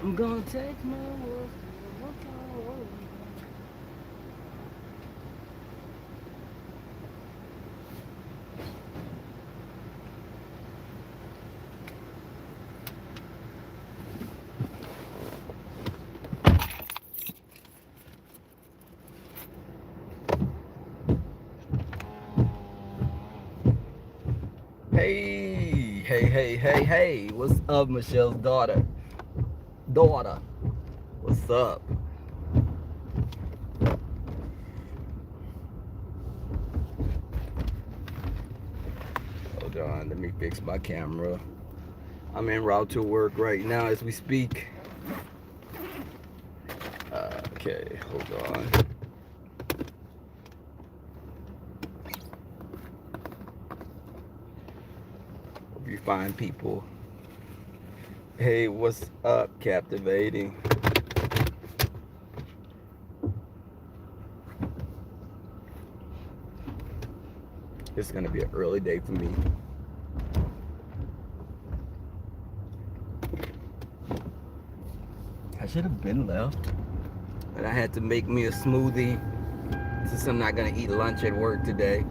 I'm gonna take my world. Hey. What's up, Michelle's daughter? Daughter, what's up? Hold on, let me fix my camera. I'm en route to work right now as we speak. Okay, hold on. Hope you find people. Hey, what's up, Captivating? It's gonna be an early day for me. I should have been left, but I had to make me a smoothie since I'm not gonna eat lunch at work today.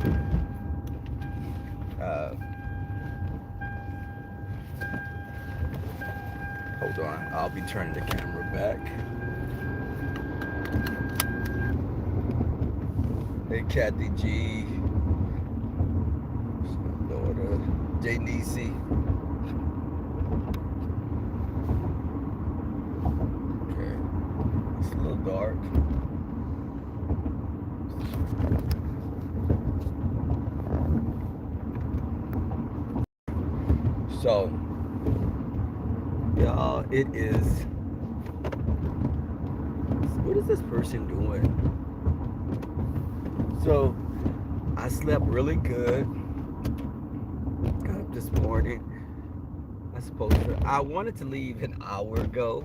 Uh, Hold on, I'll be turning the camera back. Hey, Kathy G. Daughter, J. Nisi. Okay, it's a little dark. So, y'all, it is. What is this person doing? So, I slept really good. Got up this morning. I wanted to leave an hour ago.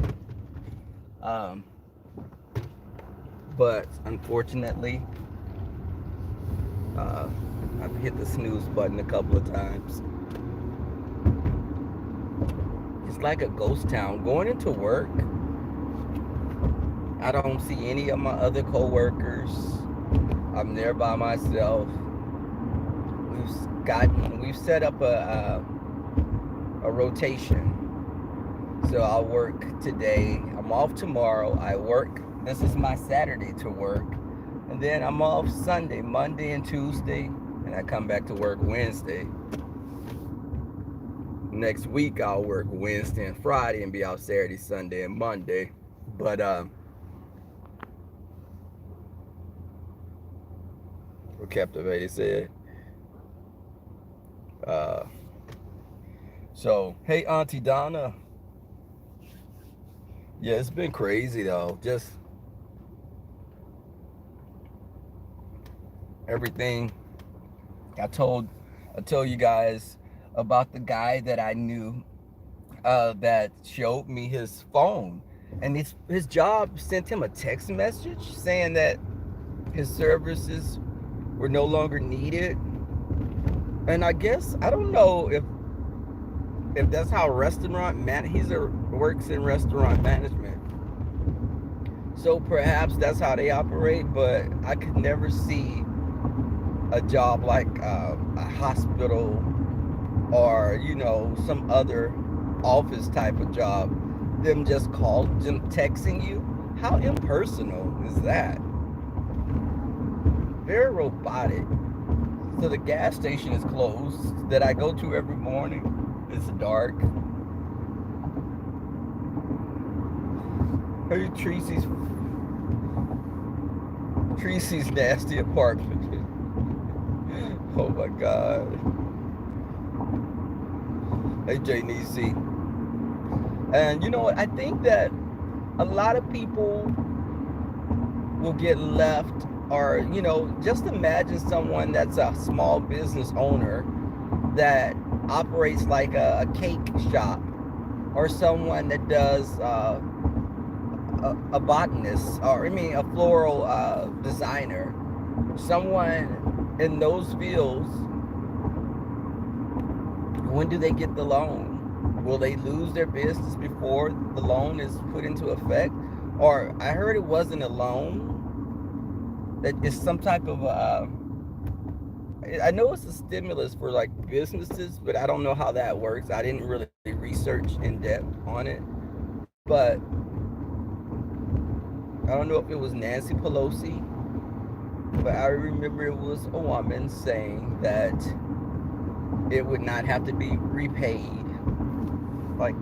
But unfortunately, I've hit the snooze button a couple of times. It's like a ghost town. Going into work, I don't see any of my other coworkers. I'm there by myself. We've set up a rotation. So I'll work today. I'm off tomorrow. I work. This is my Saturday to work. And then I'm off Sunday, Monday and Tuesday. And I come back to work Wednesday. Next week I'll work Wednesday and Friday and be out Saturday, Sunday, and Monday. But what Captivated said. So hey, Auntie Donna. Yeah, it's been crazy though. Just everything. I told you guys about the guy that I knew that showed me his phone, and his job sent him a text message saying that his services were no longer needed. And I guess I don't know if that's how works in restaurant management. So perhaps that's how they operate, but I could never see a job like a hospital or some other office type of job, them texting you. How impersonal is that? Very robotic. So the gas station is closed that I go to every morning. It's dark. Hey, Tracy's nasty apartment. Oh my God. Hey, J.N.C. And you know what? I think that a lot of people will get left, or, just imagine someone that's a small business owner that operates like a cake shop, or someone that does a botanist, or a floral designer, someone in those fields. When do they get the loan? Will they lose their business before the loan is put into effect? Or I heard it wasn't a loan, that it's some type of I know it's a stimulus for like businesses, but I don't know how that works. I didn't really research in depth on it, but I don't know if it was Nancy Pelosi, but I remember it was a woman saying that it would not have to be repaid. Like,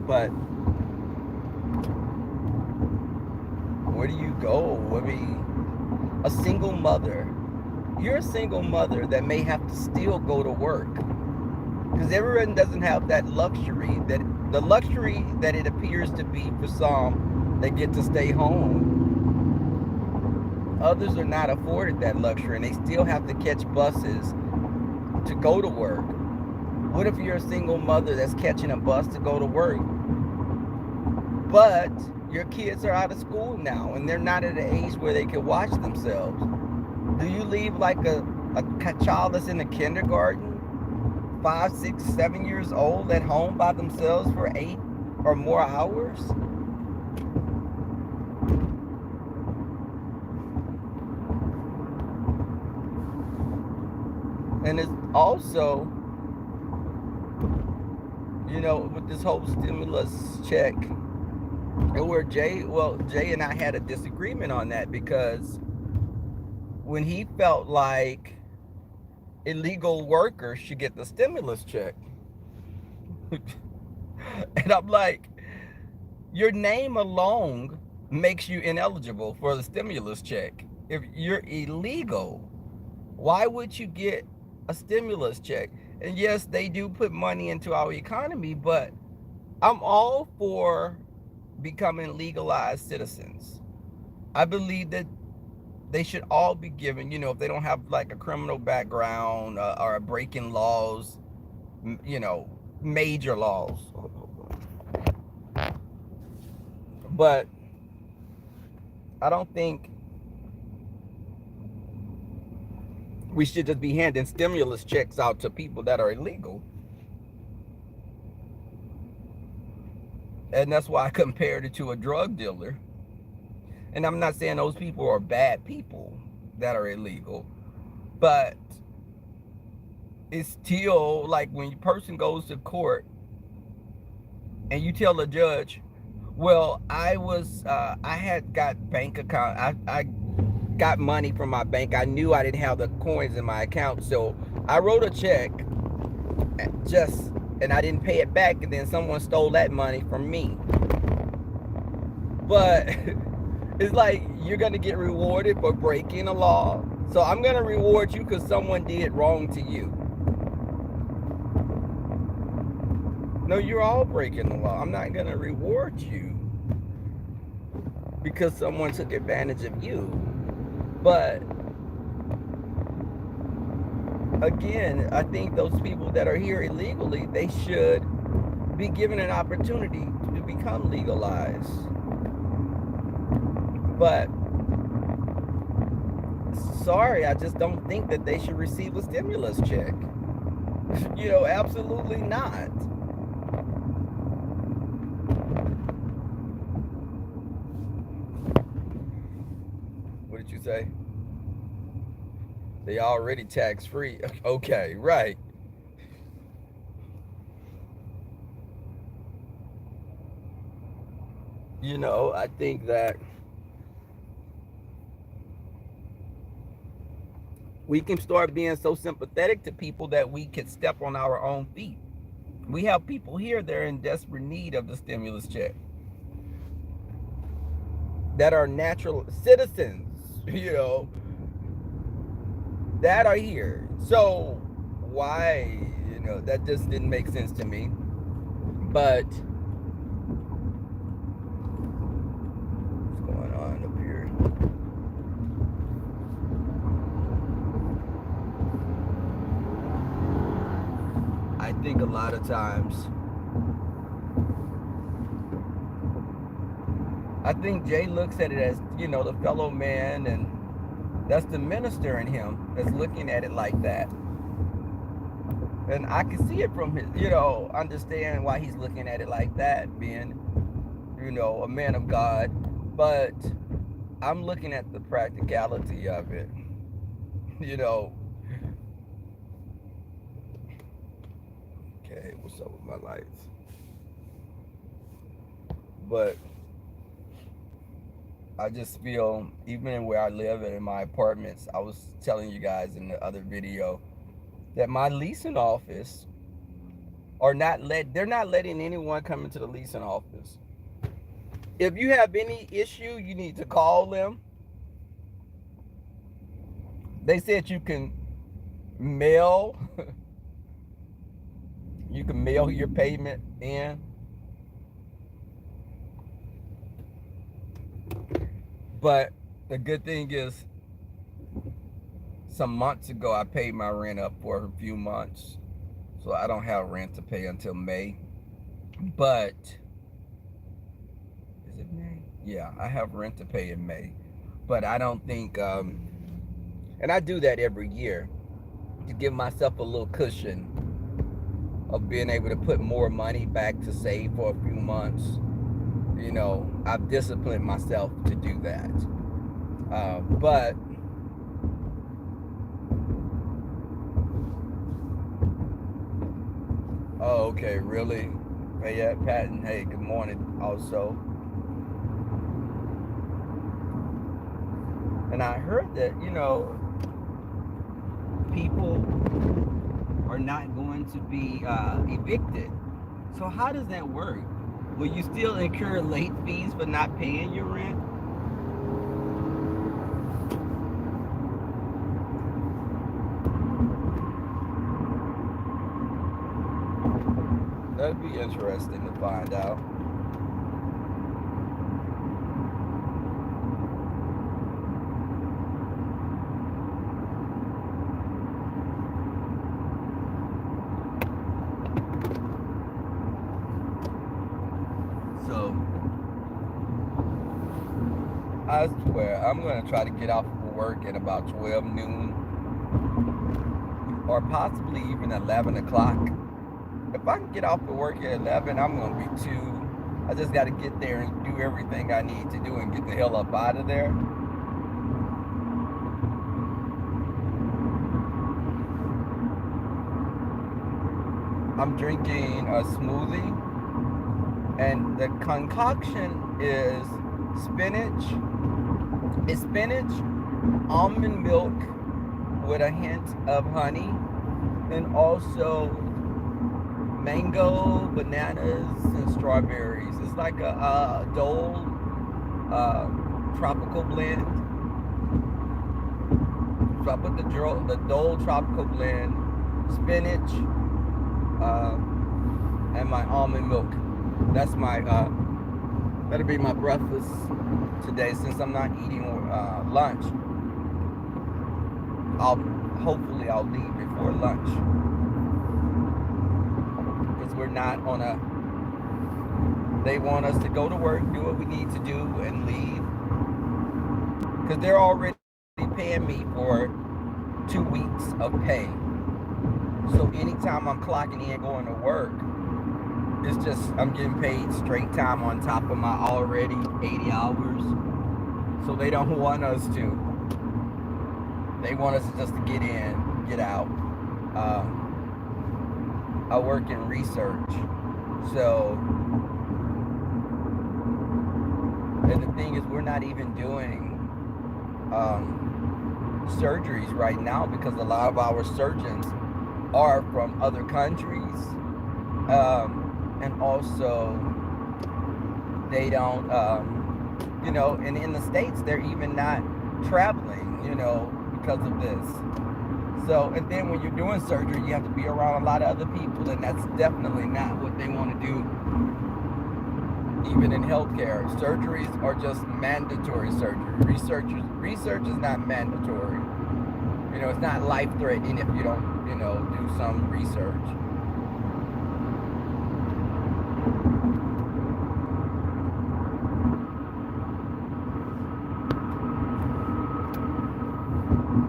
but where do you go? I mean, a single mother. You're a single mother that may have to still go to work, because everyone doesn't have that luxury, that the luxury that it appears to be for some that get to stay home. Others are not afforded that luxury, and they still have to catch buses to go to work. What if you're a single mother that's catching a bus to go to work, but your kids are out of school now and they're not at an age where they can watch themselves? Do you leave like a child that's in the kindergarten, 5, 6, 7 years old, at home by themselves for 8 or more hours? And it's also, with this whole stimulus check, where Jay and I had a disagreement on that, because when he felt like illegal workers should get the stimulus check. And I'm like, your name alone makes you ineligible for the stimulus check. If you're illegal, why would you get a stimulus check? And yes, they do put money into our economy, but I'm all for becoming legalized citizens. I believe that they should all be given, if they don't have like a criminal background or breaking laws, major laws. But I don't think we should just be handing stimulus checks out to people that are illegal. And that's why I compared it to a drug dealer. And I'm not saying those people are bad people that are illegal, but it's still like when a person goes to court and you tell the judge, well, I had got bank account, I got money from my bank. I knew I didn't have the coins in my account, so I wrote a check and I didn't pay it back, and then someone stole that money from me. But it's like, you're gonna get rewarded for breaking a law, so I'm gonna reward you because someone did wrong to you. No, you're all breaking the law. I'm not gonna reward you because someone took advantage of you. But again, I think those people that are here illegally, they should be given an opportunity to become legalized. But sorry, I just don't think that they should receive a stimulus check. Absolutely not. What did you say? They already tax free. Okay, right. I think that we can start being so sympathetic to people that we can step on our own feet. We have people here that are in desperate need of the stimulus check, that are natural citizens, that are here. So why, that just didn't make sense to me. But what's going on up here? I think a lot of times, I think Jay looks at it as, the fellow man, and that's the minister in him that's looking at it like that. And I can see it from his, understand why he's looking at it like that, being, a man of God. But I'm looking at the practicality of it. you know. Okay, what's up with my lights? But I just feel, even where I live and in my apartments, I was telling you guys in the other video that my leasing office they're not letting anyone come into the leasing office. If you have any issue, you need to call them. They said you can mail you can mail your payment in. But the good thing is, some months ago I paid my rent up for a few months. So I don't have rent to pay until May. But is it May? Yeah, I have rent to pay in May. But I don't think and I do that every year to give myself a little cushion of being able to put more money back to save for a few months. I've disciplined myself to do that. But oh, okay, really? Hey, yeah, Patton. Hey, good morning. Also, and I heard that people are not going to be evicted. So how does that work? Will you still incur late fees for not paying your rent? That'd be interesting to find out. So I swear I'm gonna try to get off of work at about 12 noon or possibly even 11 o'clock. If I can get off of work at 11, I'm gonna be too. I just got to get there and do everything I need to do and get the hell up out of there. I'm drinking a smoothie, and the concoction is spinach. It's spinach, almond milk with a hint of honey, and also mango, bananas, and strawberries. It's like a Dole tropical blend. So I put the Dole tropical blend, spinach, and my almond milk. That's my that'll be my breakfast today, since I'm not eating lunch. Hopefully I'll leave before lunch, because we're not on a. They want us to go to work, do what we need to do, and leave, because they're already paying me for 2 weeks of pay. So anytime I'm clocking in going to work, it's just I'm getting paid straight time on top of my already 80 hours. So they don't want us to. They want us just to get in, get out. I work in research. So, and the thing is, we're not even doing surgeries right now, because a lot of our surgeons are from other countries. And also, they don't, and in the States, they're even not traveling, because of this. So, and then when you're doing surgery, you have to be around a lot of other people, and that's definitely not what they want to do. Even in healthcare, surgeries are just mandatory surgery. Research is not mandatory. It's not life-threatening if you don't, do some research.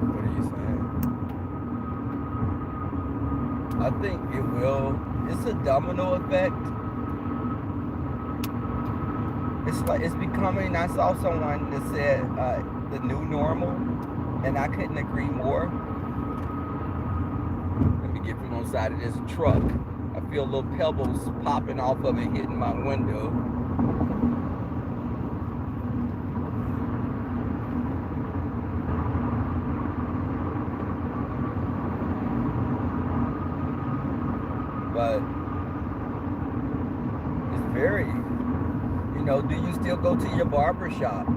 What are you saying? I think it will. It's a domino effect. It's like it's becoming. I saw someone that said the new normal, and I couldn't agree more. Let me get from on the side of this truck. I feel little pebbles popping off of it hitting my window. But it's very, do you still go to your barber shop?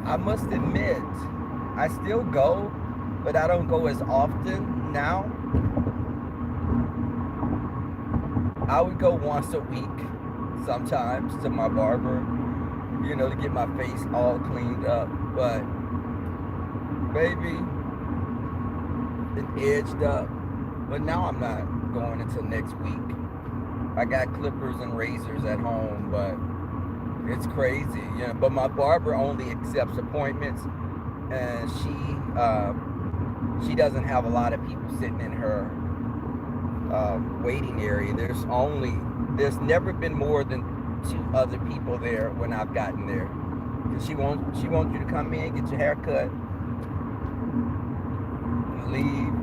I must admit, I still go, but I don't go as often now. I would go once a week sometimes to my barber, to get my face all cleaned up. But, baby, it edged up. But now I'm not going until next week. I got clippers and razors at home, but it's crazy. But my barber only accepts appointments, and she doesn't have a lot of people sitting in her waiting area. There's never been more than 2 other people there when I've gotten there. She wants you to come in, get your hair cut, and leave.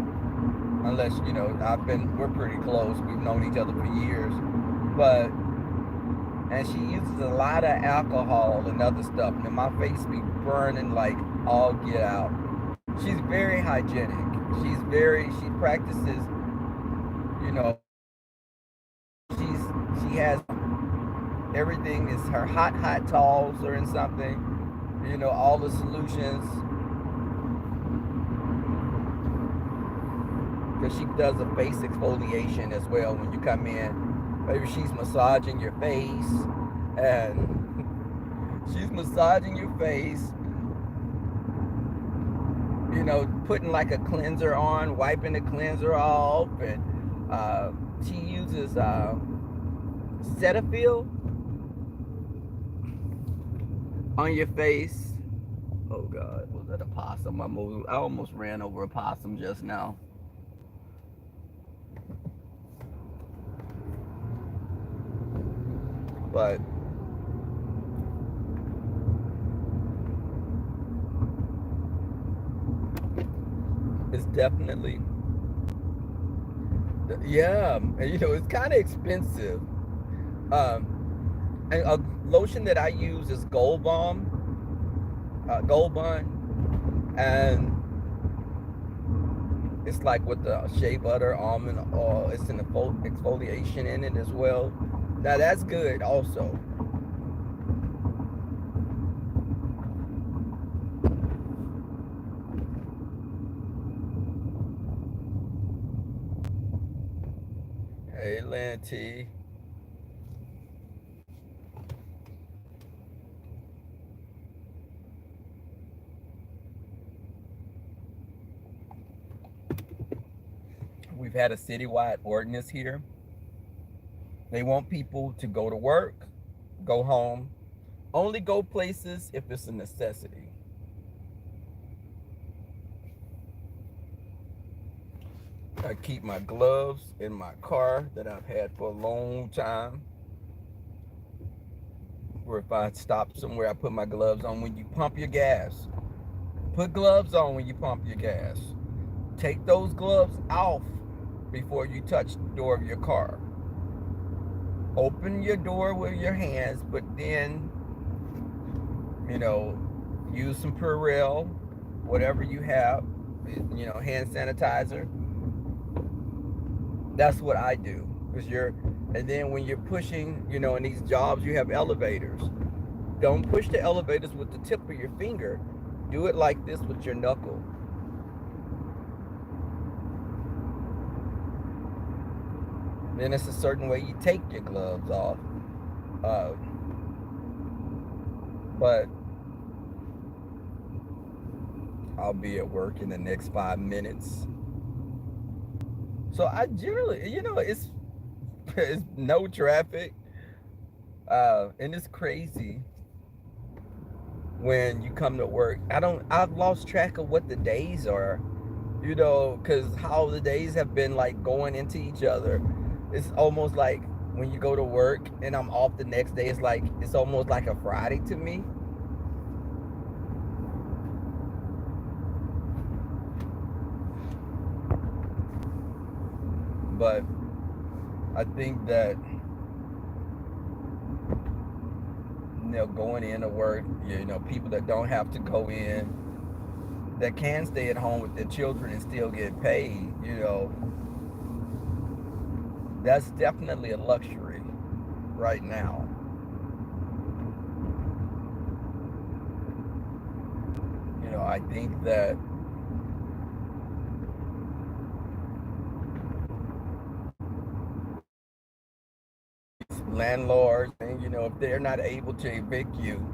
Unless, we're pretty close. We've known each other for years. And she uses a lot of alcohol and other stuff. And my face be burning like all get out. She's very hygienic. She practices, you know, she has everything is her hot towels or in something, all the solutions. Because she does a face exfoliation as well when you come in. Maybe she's massaging your face, and she's massaging your face, putting like a cleanser on, wiping the cleanser off, and she uses Cetaphil on your face. Oh God, was that a possum? I almost ran over a possum just now. But it's definitely, yeah, and it's kind of expensive. And a lotion that I use is Gold Bond, and it's like with the shea butter, almond oil. It's an exfoliation in it as well. Now that's good also. Hey, Lanty. We've had a citywide ordinance here. They want people to go to work, go home, only go places if it's a necessity. I keep my gloves in my car that I've had for a long time. Or if I stop somewhere, I put my gloves on. When you pump your gas, put gloves on when you pump your gas. Take those gloves off before you touch the door of your car. Open your door with your hands, but then, use some Purell, whatever you have, hand sanitizer. That's what I do. And then when you're pushing, in these jobs, you have elevators. Don't push the elevators with the tip of your finger. Do it like this with your knuckle. Then it's a certain way you take your gloves off. But I'll be at work in the next 5 minutes. So I generally, it's no traffic. And it's crazy when you come to work. I've lost track of what the days are. Because how the days have been like going into each other. It's almost like when you go to work and I'm off the next day, it's almost like a Friday to me. But I think that going into work, people that don't have to go in, that can stay at home with their children and still get paid, that's definitely a luxury right now. I think that landlords, and if they're not able to evict you,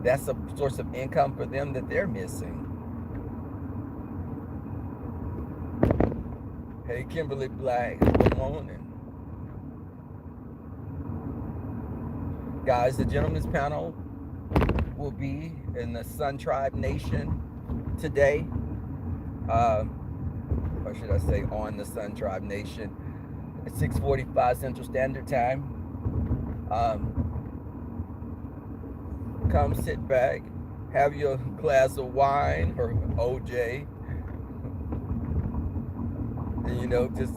that's a source of income for them that they're missing. Hey, Kimberly Black, good morning. Guys, the gentleman's panel will be in the Sun Tribe Nation today. Or should I say on the Sun Tribe Nation at 6:45 Central Standard Time. Come sit back, have your glass of wine or OJ, and just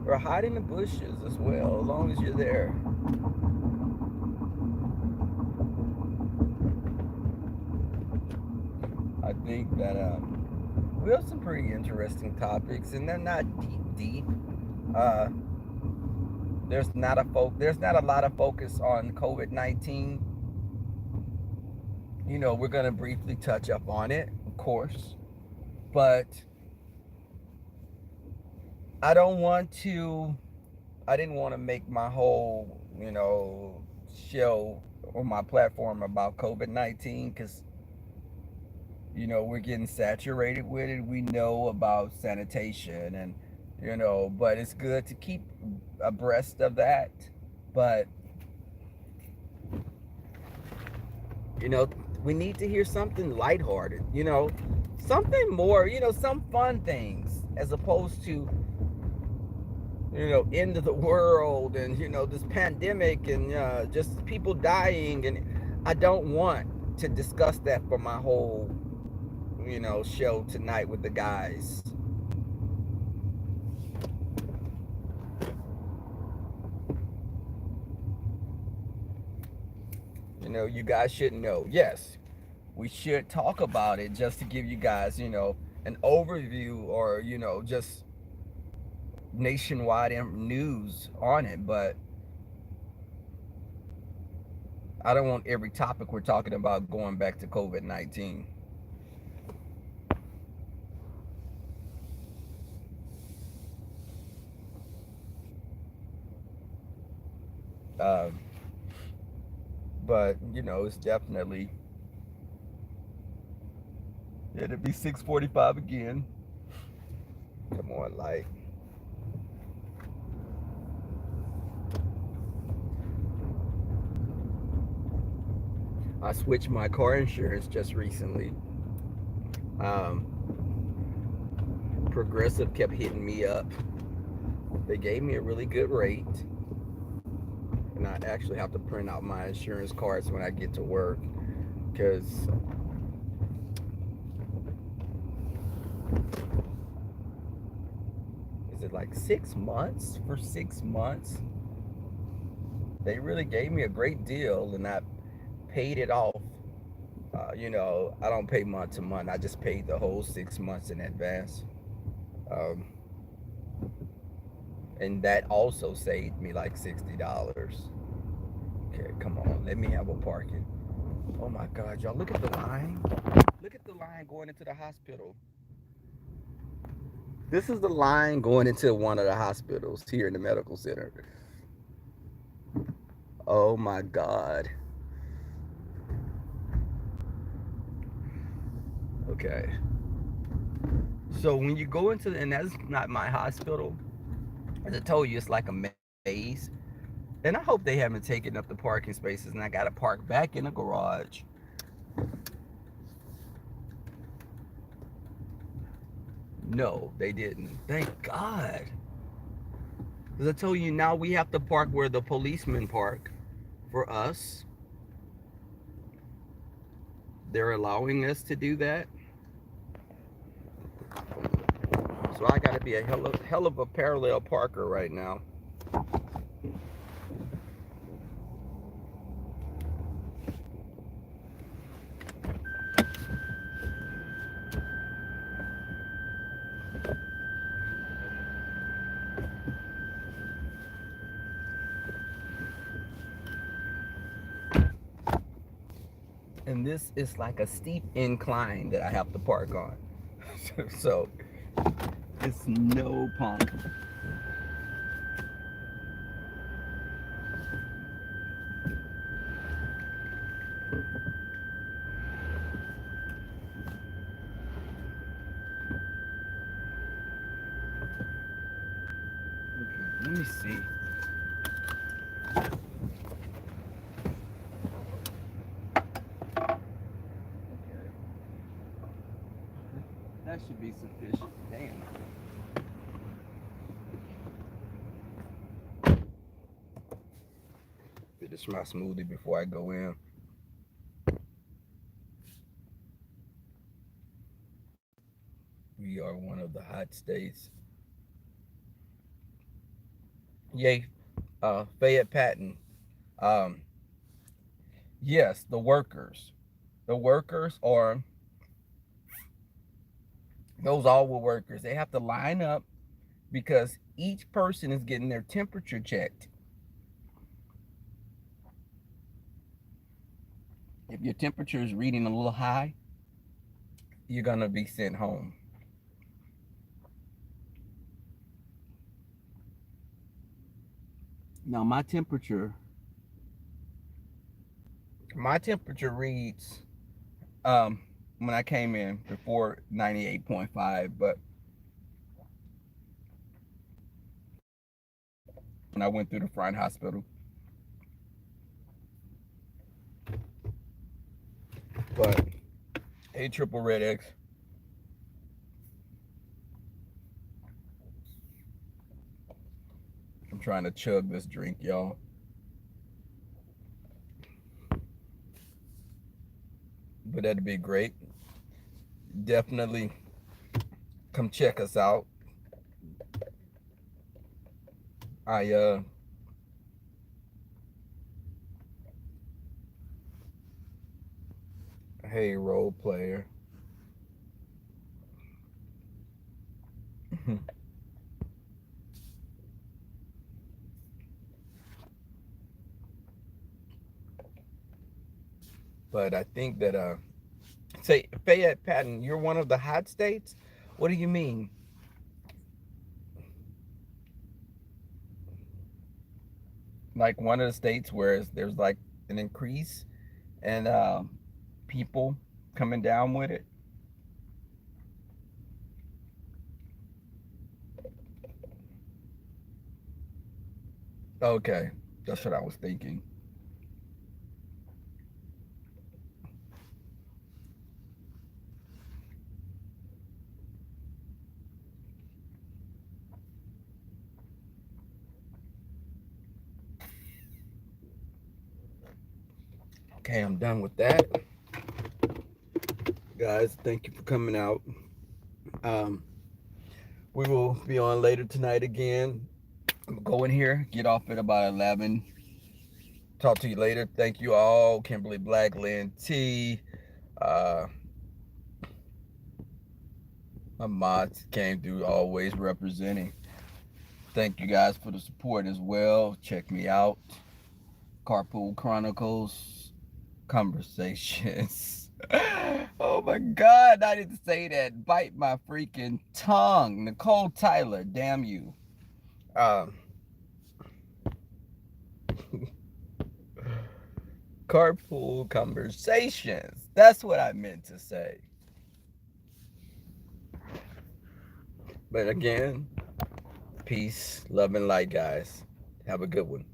or hide in the bushes as well, as long as you're there. I think that we have some pretty interesting topics, and they're not deep. Uh, there's not a lot of focus on COVID-19. We're gonna briefly touch up on it, of course, but I don't want to. I didn't want to make my whole, show or my platform about COVID-19 because we're getting saturated with it. We know about sanitation and but it's good to keep abreast of that. But you know, we need to hear something lighthearted. Something more. Some fun things as opposed to end of the world and this pandemic and just people dying, and I don't want to discuss that for my whole show tonight with the guys. You guys should know. Yes, we should talk about it just to give you guys an overview or just nationwide news on it, but I don't want every topic we're talking about going back to COVID-19. Um, but it's definitely it'll be 6:45 again. Come on, light. I switched my car insurance just recently. Um, Progressive kept hitting me up. They gave me a really good rate, and I actually have to print out my insurance cards when I get to work because is it like 6 months? For 6 months, they really gave me a great deal, and I paid it off. I don't pay month to month. I just paid the whole 6 months in advance. Um, and that also saved me like $60. Okay, come on, let me have a parking. Oh my God, y'all, look at the line. Look at the line going into the hospital. This is the line going into one of the hospitals here in the medical center. Oh my God. Okay. So when you go into, and that's not my hospital, as I told you, it's like a maze. And I hope they haven't taken up the parking spaces and I got to park back in the garage. No, they didn't. Thank God. Because I told you, now we have to park where the policemen park for us. They're allowing us to do that. So I got to be a hell of a parallel parker right now. And this is like a steep incline that I have to park on. So it's no punk. Okay, let me see. Okay, that should be sufficient. Damn. Finish my smoothie before I go in. We are one of the hot states. Yay, Fayette Patton. Um, yes, the workers. The workers are those all were workers. They have to line up because each person is getting their temperature checked. If your temperature is reading a little high, you're gonna be sent home. Now my temperature reads when I came in before 98.5, but when I went through the front hospital. But hey, triple red X. I'm trying to chug this drink, y'all. But that'd be great. Definitely come check us out. I hey, role player. But I think that say Fayette Patton, you're one of the hot states. What do you mean? Like one of the states where there's like an increase and people coming down with it. Okay, that's what I was thinking. Okay, I'm done with that. Guys, thank you for coming out. Um, we will be on later tonight again. Go in here, get off at about 11. Talk to you later. Thank you all. Kimberly Black, Lynn T. Uh, my mods came through, always representing. Thank you guys for the support as well. Check me out. Carpool Chronicles Conversations. Oh my God, I didn't say that. Bite my freaking tongue. Nicole Tyler, damn you. Um, Carpool Conversations. That's what I meant to say. But again, peace, love, and light, guys. Have a good one.